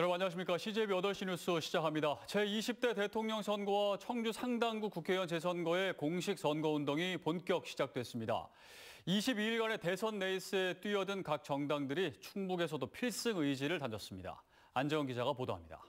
여러분 안녕하십니까. CJB 8시 뉴스 시작합니다. 제20대 대통령 선거와 청주 상당구 국회의원 재선거의 공식 선거운동이 본격 시작됐습니다. 22일간의 대선 레이스에 뛰어든 각 정당들이 충북에서도 필승 의지를 다졌습니다. 안재원 기자가 보도합니다.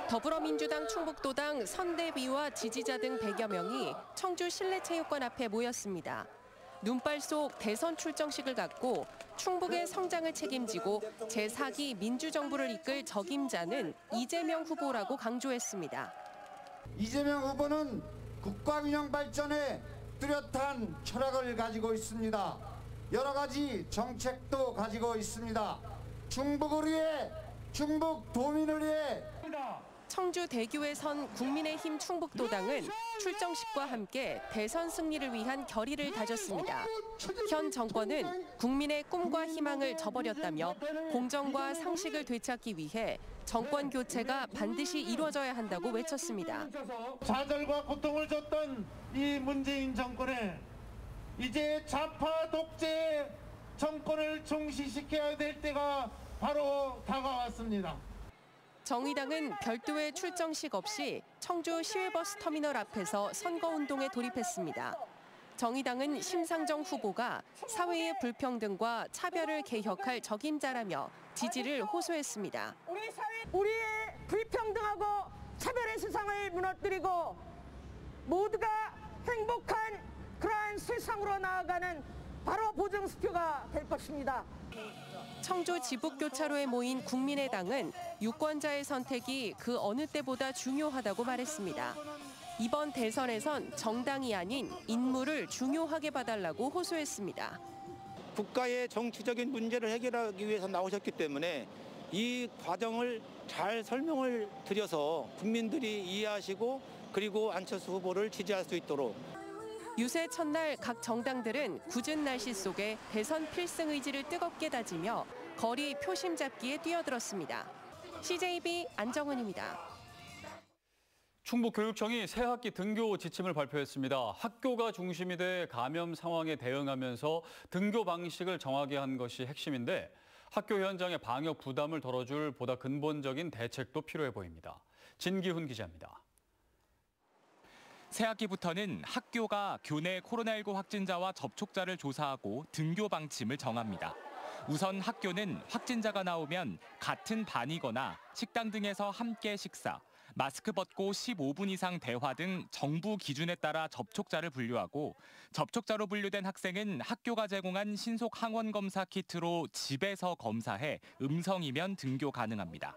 더불어민주당 충북도당 선대위와 지지자 등 100여 명이 청주 실내체육관 앞에 모였습니다. 눈발 속 대선 출정식을 갖고 충북의 성장을 책임지고 제4기 민주정부를 이끌 적임자는 이재명 후보라고 강조했습니다. 이재명 후보는 국가균형 발전에 뚜렷한 철학을 가지고 있습니다. 여러 가지 정책도 가지고 있습니다. 충북을 위해, 충북 도민을 위해. 청주 대교에 선 국민의힘 충북도당은 출정식과 함께 대선 승리를 위한 결의를 다졌습니다. 현 정권은 국민의 꿈과 희망을 저버렸다며 공정과 상식을 되찾기 위해 정권 교체가 반드시 이루어져야 한다고 외쳤습니다. 좌절과 고통을 줬던 이 문재인 정권에 이제 좌파 독재 정권을 종식시켜야 될 때가 바로 다가왔습니다. 정의당은 별도의 출정식 없이 청주 시외버스 터미널 앞에서 선거운동에 돌입했습니다. 정의당은 심상정 후보가 사회의 불평등과 차별을 개혁할 적임자라며 지지를 호소했습니다. 우리의 불평등하고 차별의 세상을 무너뜨리고 모두가 행복한 그러한 세상으로 나아가는 바로 보정수표가 될 것입니다. 청주 지북교차로에 모인 국민의당은 유권자의 선택이 그 어느 때보다 중요하다고 말했습니다. 이번 대선에선 정당이 아닌 인물을 중요하게 봐달라고 호소했습니다. 국가의 정치적인 문제를 해결하기 위해서 나오셨기 때문에 이 과정을 잘 설명을 드려서 국민들이 이해하시고 그리고 안철수 후보를 지지할 수 있도록. 유세 첫날 각 정당들은 궂은 날씨 속에 대선 필승 의지를 뜨겁게 다지며 거리 표심 잡기에 뛰어들었습니다. CJB 안정은입니다. 충북교육청이 새학기 등교 지침을 발표했습니다. 학교가 중심이 돼 감염 상황에 대응하면서 등교 방식을 정하게 한 것이 핵심인데 학교 현장의 방역 부담을 덜어줄 보다 근본적인 대책도 필요해 보입니다. 진기훈 기자입니다. 새학기부터는 학교가 교내 코로나19 확진자와 접촉자를 조사하고 등교 방침을 정합니다. 우선 학교는 확진자가 나오면 같은 반이거나 식당 등에서 함께 식사, 마스크 벗고 15분 이상 대화 등 정부 기준에 따라 접촉자를 분류하고 접촉자로 분류된 학생은 학교가 제공한 신속 항원 검사 키트로 집에서 검사해 음성이면 등교 가능합니다.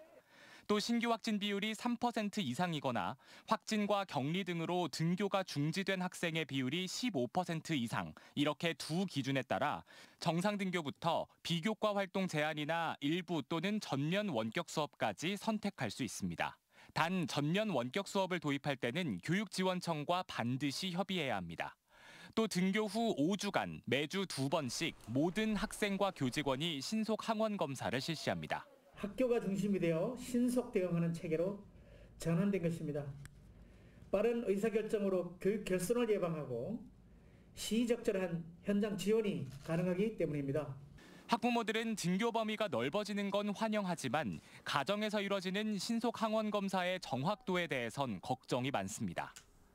또 신규 확진 비율이 3% 이상이거나 확진과 격리 등으로 등교가 중지된 학생의 비율이 15% 이상, 이렇게 두 기준에 따라 정상 등교부터 비교과 활동 제한이나 일부 또는 전면 원격 수업까지 선택할 수 있습니다. 단 전면 원격 수업을 도입할 때는 교육지원청과 반드시 협의해야 합니다. 또 등교 후 5주간 매주 2번씩 모든 학생과 교직원이 신속 항원 검사를 실시합니다. 학교가 중심이 되어 신속 대응하는 체계로 전환된 것입니다. 빠른 의사결정으로 교육 결손을 예방하고 시의적절한 현장 지원이 가능하기 때문입니다. 학부모들은 등교 범위가 넓어지는 건 환영하지만 가정에서 이뤄지는 신속 항원 검사의 정확도에 대해선 걱정이 많습니다.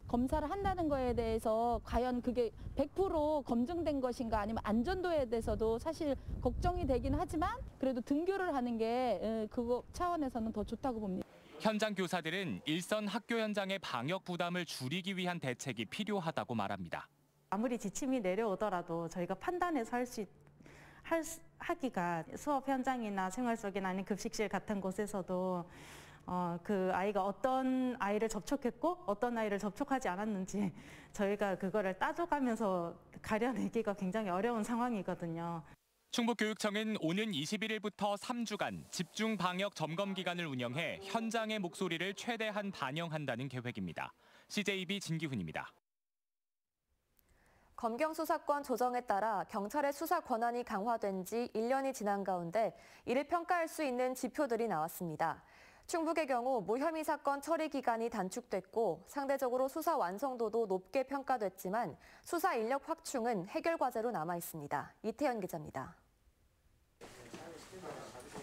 검사를 한다는 거에 대해서 과연 그게 100% 검증된 것인가 아니면 안전도에 대해서도 사실 걱정이 되긴 하지만 그래도 등교를 하는 게 그거 차원에서는 더 좋다고 봅니다. 현장 교사들은 일선 학교 현장의 방역 부담을 줄이기 위한 대책이 필요하다고 말합니다. 아무리 지침이 내려오더라도 저희가 판단해서 하기가 수업 현장이나 생활 속이나 아니면 급식실 같은 곳에서도 그 아이가 어떤 아이를 접촉했고 어떤 아이를 접촉하지 않았는지 저희가 그거를 따져가면서 가려내기가 굉장히 어려운 상황이거든요. 충북교육청은 오는 21일부터 3주간 집중 방역 점검 기간을 운영해 현장의 목소리를 최대한 반영한다는 계획입니다. CJB 진기훈입니다. 검경 수사권 조정에 따라 경찰의 수사 권한이 강화된 지 1년이 지난 가운데 이를 평가할 수 있는 지표들이 나왔습니다. 충북의 경우 무혐의 사건 처리 기간이 단축됐고 상대적으로 수사 완성도도 높게 평가됐지만 수사 인력 확충은 해결 과제로 남아 있습니다. 이태현 기자입니다.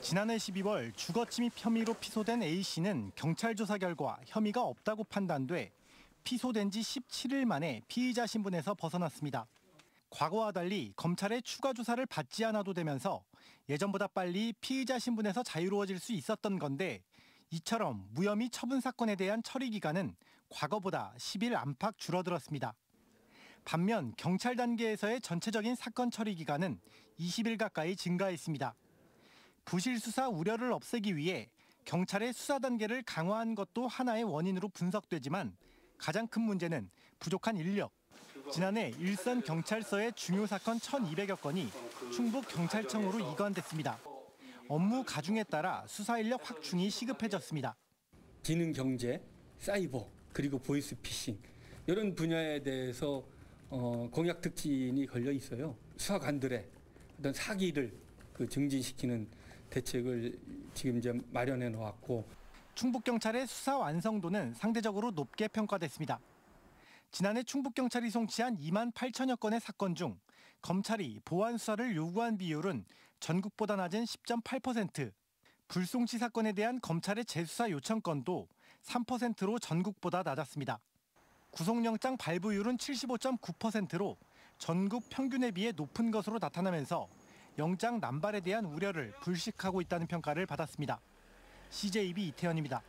지난해 12월 주거침입 혐의로 피소된 A씨는 경찰 조사 결과 혐의가 없다고 판단돼 피소된 지 17일 만에 피의자 신분에서 벗어났습니다. 과거와 달리 검찰의 추가 조사를 받지 않아도 되면서 예전보다 빨리 피의자 신분에서 자유로워질 수 있었던 건데 이처럼 무혐의 처분 사건에 대한 처리 기간은 과거보다 10일 안팎 줄어들었습니다. 반면 경찰 단계에서의 전체적인 사건 처리 기간은 20일 가까이 증가했습니다. 부실 수사 우려를 없애기 위해 경찰의 수사 단계를 강화한 것도 하나의 원인으로 분석되지만 가장 큰 문제는 부족한 인력. 지난해 일선 경찰서의 중요 사건 1,200여 건이 충북 경찰청으로 이관됐습니다. 업무 가중에 따라 수사 인력 확충이 시급해졌습니다. 기능 경제, 사이버, 그리고 보이스피싱 이런 분야에 대해서 공약 특진이 걸려 있어요. 수사관들의 어떤 사기를 증진시키는 대책을 지금 이제 마련해 놓았고 충북경찰의 수사 완성도는 상대적으로 높게 평가됐습니다. 지난해 충북경찰이 송치한 2만 8천여 건의 사건 중 검찰이 보완 수사를 요구한 비율은 전국보다 낮은 10.8%, 불송치 사건에 대한 검찰의 재수사 요청 건도 3%로 전국보다 낮았습니다. 구속영장 발부율은 75.9%로 전국 평균에 비해 높은 것으로 나타나면서 영장 남발에 대한 우려를 불식하고 있다는 평가를 받았습니다. CJB 이태현입니다.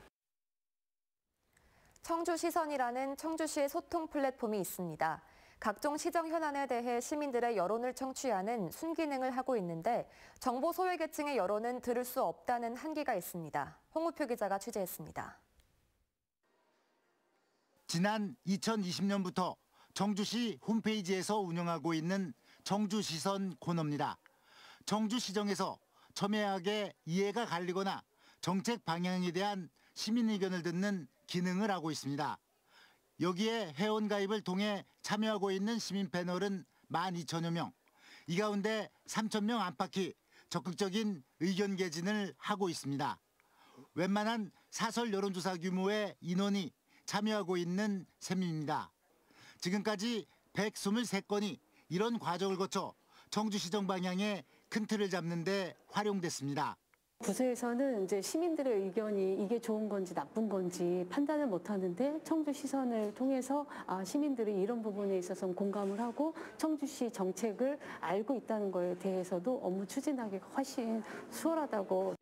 청주시선이라는 청주시의 소통 플랫폼이 있습니다. 각종 시정 현안에 대해 시민들의 여론을 청취하는 순기능을 하고 있는데 정보 소외계층의 여론은 들을 수 없다는 한계가 있습니다. 홍우표 기자가 취재했습니다. 지난 2020년부터 청주시 홈페이지에서 운영하고 있는 청주시선 코너입니다. 청주시정에서 첨예하게 이해가 갈리거나 정책 방향에 대한 시민 의견을 듣는 기능을 하고 있습니다. 여기에 회원가입을 통해 참여하고 있는 시민 패널은 12,000여 명. 이 가운데 3,000명 안팎이 적극적인 의견 개진을 하고 있습니다. 웬만한 사설 여론조사 규모의 인원이 참여하고 있는 셈입니다. 지금까지 123건이 이런 과정을 거쳐 청주시정 방향의 큰 틀을 잡는 데 활용됐습니다. 부서에서는 이제 시민들의 의견이 이게 좋은 건지 나쁜 건지 판단을 못 하는데 청주시선을 통해서 시민들이 이런 부분에 있어서 공감을 하고 청주시 정책을 알고 있다는 거에 대해서도 업무 추진하기가 훨씬 수월하다고.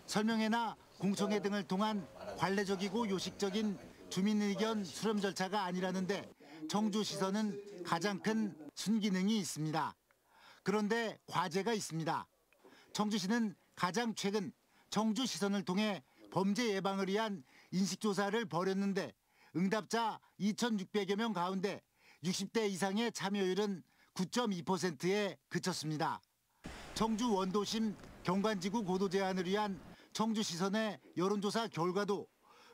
설명회나 공청회 등을 통한 관례적이고 요식적인 주민 의견 수렴 절차가 아니라는데 청주시선은 가장 큰 순기능이 있습니다. 그런데 과제가 있습니다. 청주시는 가장 최근 청주시선을 통해 범죄 예방을 위한 인식조사를 벌였는데 응답자 2,600여 명 가운데 60대 이상의 참여율은 9.2%에 그쳤습니다. 청주 원도심 경관지구 고도 제한을 위한 청주시선의 여론조사 결과도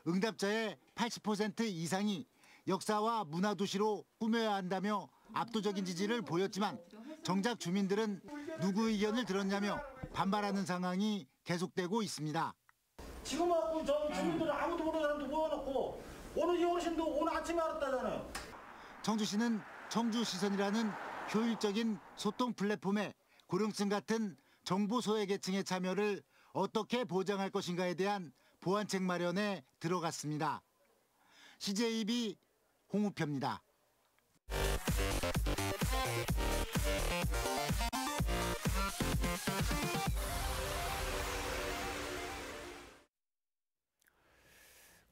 응답자의 80% 이상이 역사와 문화도시로 꾸며야 한다며 압도적인 지지를 보였지만 정작 주민들은 누구 의견을 들었냐며 반발하는 상황이 계속되고 있습니다. 지금 하고 저 주민들은 아무도 모르는 사람도 모아놓고 오늘 이 어르신도 오늘 아침에 알았다잖아요. 청주시는 청주시선이라는 효율적인 소통 플랫폼에 고령층 같은 정보 소외계층의 참여를 어떻게 보장할 것인가에 대한 보완책 마련에 들어갔습니다. CJB 홍우표입니다.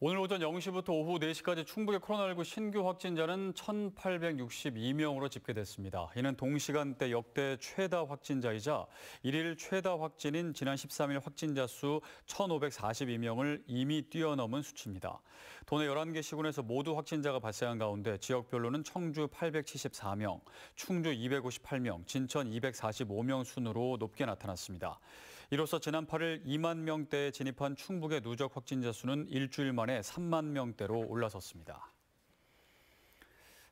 오늘 오전 0시부터 오후 4시까지 충북의 코로나19 신규 확진자는 1,862명으로 집계됐습니다. 이는 동시간대 역대 최다 확진자이자 일일 최다 확진인 지난 13일 확진자 수 1,542명을 이미 뛰어넘은 수치입니다. 도내 11개 시군에서 모두 확진자가 발생한 가운데 지역별로는 청주 874명, 충주 258명, 진천 245명 순으로 높게 나타났습니다. 이로써 지난 8일 2만 명대에 진입한 충북의 누적 확진자 수는 일주일 만에 3만 명대로 올라섰습니다.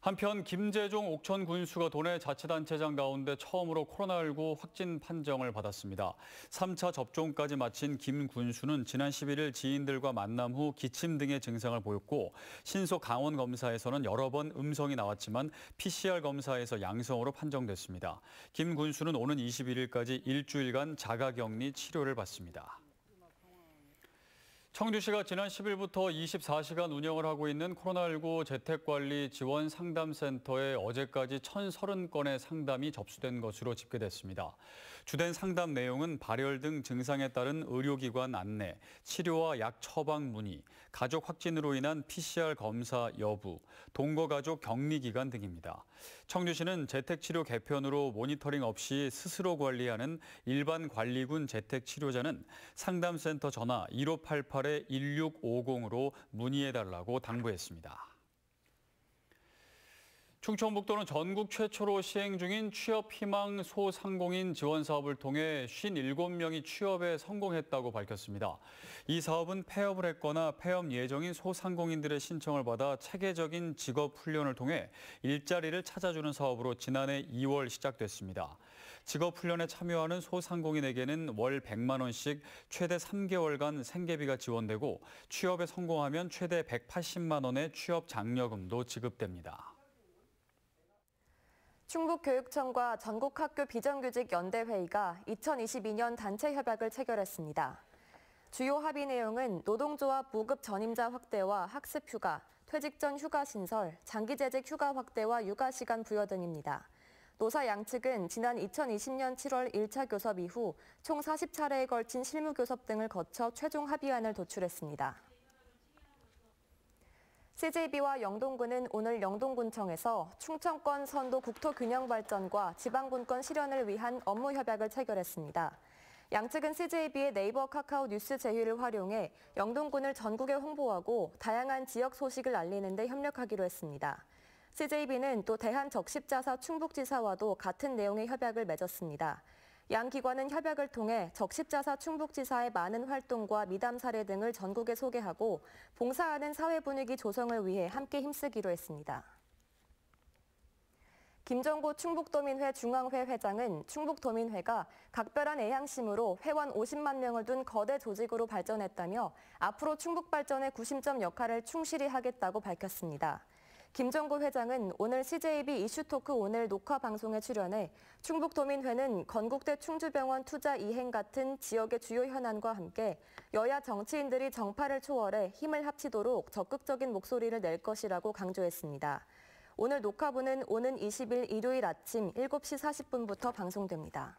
한편 김재종 옥천 군수가 도내 자치단체장 가운데 처음으로 코로나19 확진 판정을 받았습니다. 3차 접종까지 마친 김 군수는 지난 11일 지인들과 만남 후 기침 등의 증상을 보였고 신속 강원 검사에서는 여러 번 음성이 나왔지만 PCR 검사에서 양성으로 판정됐습니다. 김 군수는 오는 21일까지 일주일간 자가격리 치료를 받습니다. 청주시가 지난 10일부터 24시간 운영을 하고 있는 코로나19 재택관리 지원 상담센터에 어제까지 1,030건의 상담이 접수된 것으로 집계됐습니다. 주된 상담 내용은 발열 등 증상에 따른 의료기관 안내, 치료와 약 처방 문의, 가족 확진으로 인한 PCR 검사 여부, 동거가족 격리기간 등입니다. 청주시는 재택치료 개편으로 모니터링 없이 스스로 관리하는 일반 관리군 재택치료자는 상담센터 전화 1588-1650으로 문의해달라고 당부했습니다. 충청북도는 전국 최초로 시행 중인 취업희망 소상공인 지원 사업을 통해 57명이 취업에 성공했다고 밝혔습니다. 이 사업은 폐업을 했거나 폐업 예정인 소상공인들의 신청을 받아 체계적인 직업 훈련을 통해 일자리를 찾아주는 사업으로 지난해 2월 시작됐습니다. 직업 훈련에 참여하는 소상공인에게는 월 100만 원씩 최대 3개월간 생계비가 지원되고 취업에 성공하면 최대 180만 원의 취업 장려금도 지급됩니다. 충북교육청과 전국학교 비정규직연대회의가 2022년 단체 협약을 체결했습니다. 주요 합의 내용은 노동조합 무급 전임자 확대와 학습휴가, 퇴직 전 휴가 신설, 장기재직 휴가 확대와 육아시간 부여 등입니다. 노사 양측은 지난 2020년 7월 1차 교섭 이후 총 40차례에 걸친 실무교섭 등을 거쳐 최종 합의안을 도출했습니다. CJB와 영동군은 오늘 영동군청에서 충청권 선도 국토균형발전과 지방분권 실현을 위한 업무 협약을 체결했습니다. 양측은 CJB의 네이버 카카오 뉴스 제휴를 활용해 영동군을 전국에 홍보하고 다양한 지역 소식을 알리는 데 협력하기로 했습니다. CJB는 또 대한적십자사 충북지사와도 같은 내용의 협약을 맺었습니다. 양 기관은 협약을 통해 적십자사 충북지사의 많은 활동과 미담 사례 등을 전국에 소개하고 봉사하는 사회 분위기 조성을 위해 함께 힘쓰기로 했습니다. 김정고 충북도민회 중앙회 회장은 충북도민회가 각별한 애향심으로 회원 50만 명을 둔 거대 조직으로 발전했다며 앞으로 충북 발전의 구심점 역할을 충실히 하겠다고 밝혔습니다. 김정고 회장은 오늘 CJB 이슈토크 오늘 녹화 방송에 출연해 충북도민회는 건국대 충주병원 투자 이행 같은 지역의 주요 현안과 함께 여야 정치인들이 정파를 초월해 힘을 합치도록 적극적인 목소리를 낼 것이라고 강조했습니다. 오늘 녹화부는 오는 20일 일요일 아침 7시 40분부터 방송됩니다.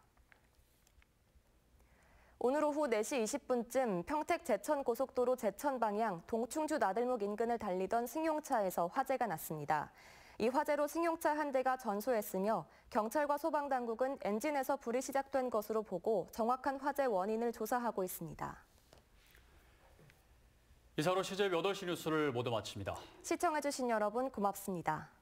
오늘 오후 4시 20분쯤 평택 제천고속도로 제천 방향 동충주 나들목 인근을 달리던 승용차에서 화재가 났습니다. 이 화재로 승용차 한 대가 전소했으며 경찰과 소방당국은 엔진에서 불이 시작된 것으로 보고 정확한 화재 원인을 조사하고 있습니다. 이상으로 CJB 8시 뉴스를 모두 마칩니다. 시청해주신 여러분 고맙습니다.